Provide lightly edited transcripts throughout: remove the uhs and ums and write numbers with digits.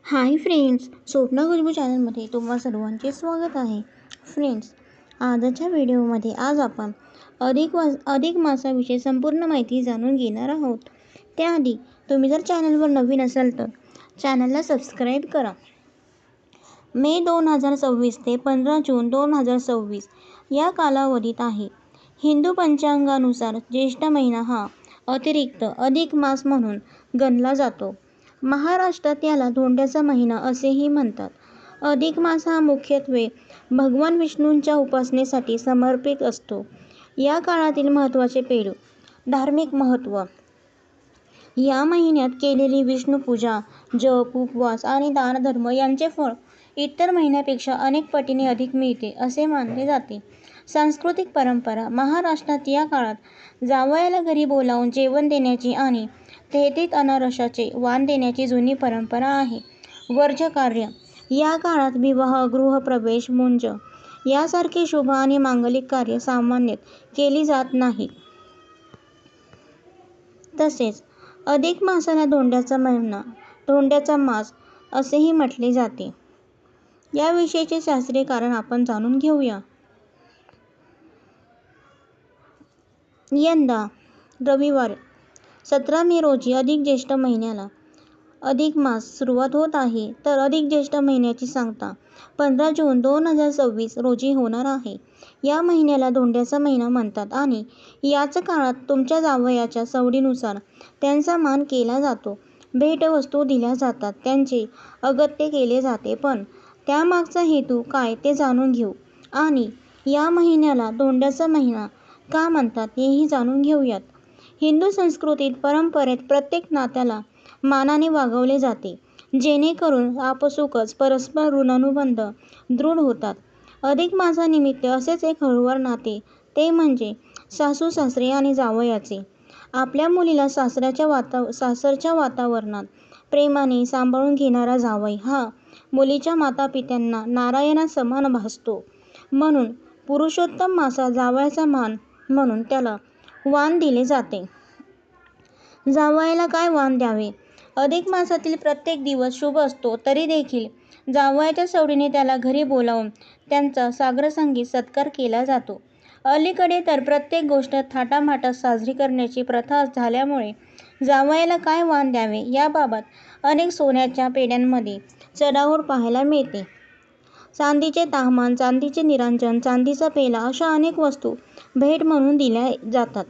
Hi friends, Swapna Khushboo चॅनलमध्ये तुम्हा सर्वांचे स्वागत आहे. फ्रेंड्स, आजच्या व्हिडिओमध्ये आज आपण अधिक मासाविषयी संपूर्ण माहिती जाणून घेणार आहोत. त्याआधी तुम्ही जर चॅनलवर नवीन असाल तर चॅनलला सबस्क्राईब करा. मे 2026 ते 15 जून 2026 या कालावधीत आहे. हिंदू पंचांगानुसार ज्येष्ठ महिना हा अतिरिक्त अधिक मास म्हणून गणला जातो. महाराष्ट्रात याला धोंड्याचा महिना असेही म्हणतात. अधिक मास हा मुख्यत्वे भगवान विष्णूंच्या उपासनेसाठी समर्पित असतो. या काळातील महत्त्वाचे पैलू: धार्मिक महत्त्व. या महिन्यात केलेली विष्णुपूजा, जप, उपवास आणि दानधर्म यांचे फळ इतर महिन्यापेक्षा अनेक पटीने अधिक मिळते असे मानले जाते. सांस्कृतिक परंपरा. महाराष्ट्रात या काळात जावयाला घरी बोलावून जेवण देण्याची आणि तेहतीस अनारसाचे वाण देण्याची जुनी परंपरा आहे. वर्ज्य कार्य. या काळात विवाह, गृहप्रवेश, मुंज यासारखे शुभ आणि मांगलिक कार्य सामान्यत केली जात नाहीत. तसेच अधिक मासाला धोंड्याचा मास असेही म्हटले जाते. याविषयीचे शास्त्रीय कारण आपण जाणून घेऊया. यंदा रविवार 17 मे रोजी अधिक ज्येष्ठ महिन्याला अधिक मास सुरुवात होत आहे. तर अधिक ज्येष्ठ महिन्याची सांगता 15 जून 2026 रोजी होणार आहे. या महिन्याला धोंड्याचा महिना म्हणतात आणि याच काळात तुमच्या जावयाच्या सवडीनुसार त्यांचा मान केला जातो. भेटवस्तू दिल्या जातात, त्यांचे अगत्य केले जाते. पण त्यामागचा हेतू काय ते जाणून घेऊ आणि या महिन्याला धोंड्याचा महिना का म्हणतात हेही जाणून घेऊयात. हिंदू संस्कृतीत परंपरेत प्रत्येक नात्याला मानाने वागवले जाते, जेणेकरून आपसुकच परस्पर ऋणानुबंध दृढ होतात. अधिक मासानिमित्त असेच एक हळूवार नाते, ते म्हणजे सासू सासरे आणि जावयाचे. आपल्या मुलीला सासरच्या वातावरणात प्रेमाने सांभाळून घेणारा जावई हा मुलीच्या मातापित्यांना नारायणासमान भासतो. म्हणून पुरुषोत्तम मासात जावयाचा मान म्हणून त्याला वाण दिले जाते. जावयाला काय वाण द्यावे? अधिक मासातील प्रत्येक दिवस शुभ असतो, तरी देखील जावयाच्या सवडीने त्याला घरी बोलावून त्यांचा साग्रसंगीत सत्कार केला जातो. अलीकडे तर प्रत्येक गोष्ट थाटामाटात साजरी करण्याची प्रथा झाल्यामुळे जावयाला काय वाण द्यावे याबाबत अनेक सोन्याच्या पेढ्यांमध्ये चढाओढ पाहायला मिळते. चांदीचे ताहमान, चांदीचे निरांजन, चांदीचा पेला अशा अनेक वस्तू भेट म्हणून दिल्या जातात.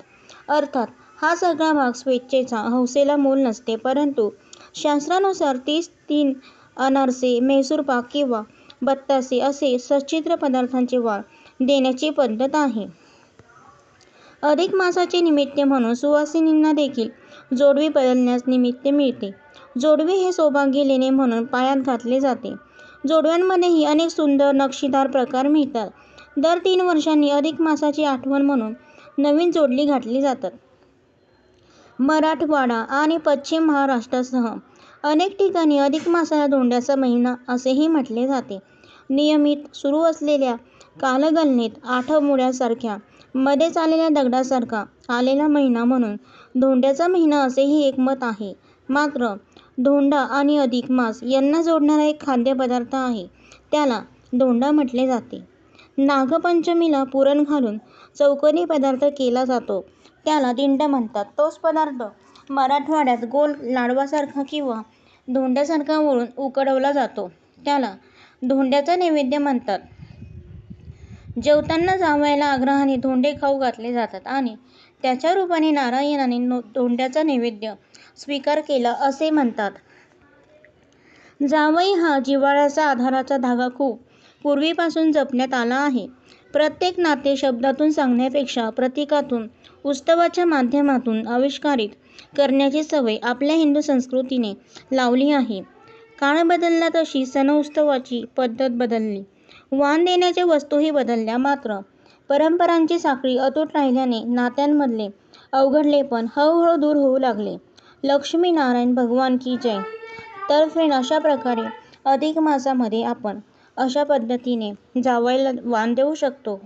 अर्थात हा सगळा भाग स्वेच्छेचा, हौसेला मोल नसते, परंतु शास्त्रानुसार 33 अनारसे, म्हैसूर पाक किंवा बत्तासे असे सच्छिद्र पदार्थांचे वाण देण्याची पद्धत आहे. अधिक मासाचे निमित्त म्हणून सुवासिनींना देखील जोडवी बदलण्यास निमित्त मिळते. जोडवी हे सौभाग्य लेणे म्हणून पायात घातले जाते. जोडव्यांमध्येही अनेक सुंदर नक्षीदार प्रकार मिळतात. दर 3 वर्षांनी अधिक मासाची आठवण म्हणून नवीन जोडवी घातली जातात. मराठवाडा आणि पश्चिम महाराष्ट्रासह अनेक ठिकाणी अधिक मासाला धोंड्याचा महिना असेही म्हटले जाते. नियमित सुरू असलेल्या कालगणनेत आठवड्यासारख्या मध्येच आलेल्या दगडासारखा आलेला महिना म्हणून धोंड्याचा महिना असेही एक मत आहे. मात्र धोंडा आणि अधिक मास यांना जोडणारा एक खाद्यपदार्थ आहे, त्याला धोंडा म्हटले जाते. नागपंचमीला पुरण घालून चौकोनी पदार्थ केला जातो, त्याला दिंड म्हणतात. तोच पदार्थ मराठवाड्यात गोल लाडवासारखा किंवा धोंड्यासारखा वळून उकडवला जातो, त्याला धोंड्याचा नैवेद्य म्हणतात. जेवताना जावयाला आग्रहाने धोंडे खाऊ घातले जातात आणि त्याच्या रूपाने नारायणाने धोंड्याचा नैवेद्य स्वीकार केला असे म्हणतात. जावई हा जिव्हाळ्याचा आधाराचा धागा खूप पूर्वीपासून जपण्यात आला आहे. प्रत्येक नाते शब्दातून सांगण्यापेक्षा प्रतीकातून, उत्सवाच्या माध्यमातून आविष्कारित करण्याची सवय आपल्या हिंदू संस्कृतीने लावली आहे. काळ बदलला तशी सण-उत्सवाची पद्धत बदलली, वाण देण्याच्या वस्तूही बदलल्या, मात्र परंपरांची साखळी अतूट राहिल्याने नात्यांमधले अवघडलेपण हळूहळू दूर होऊ लागले. लक्ष्मी नारायण भगवान की जय. तर फ्रेंड, अशा प्रकारे अधिक मासामध्ये आपण अशा पद्धतीने जावयाला वाण देऊ शकतो.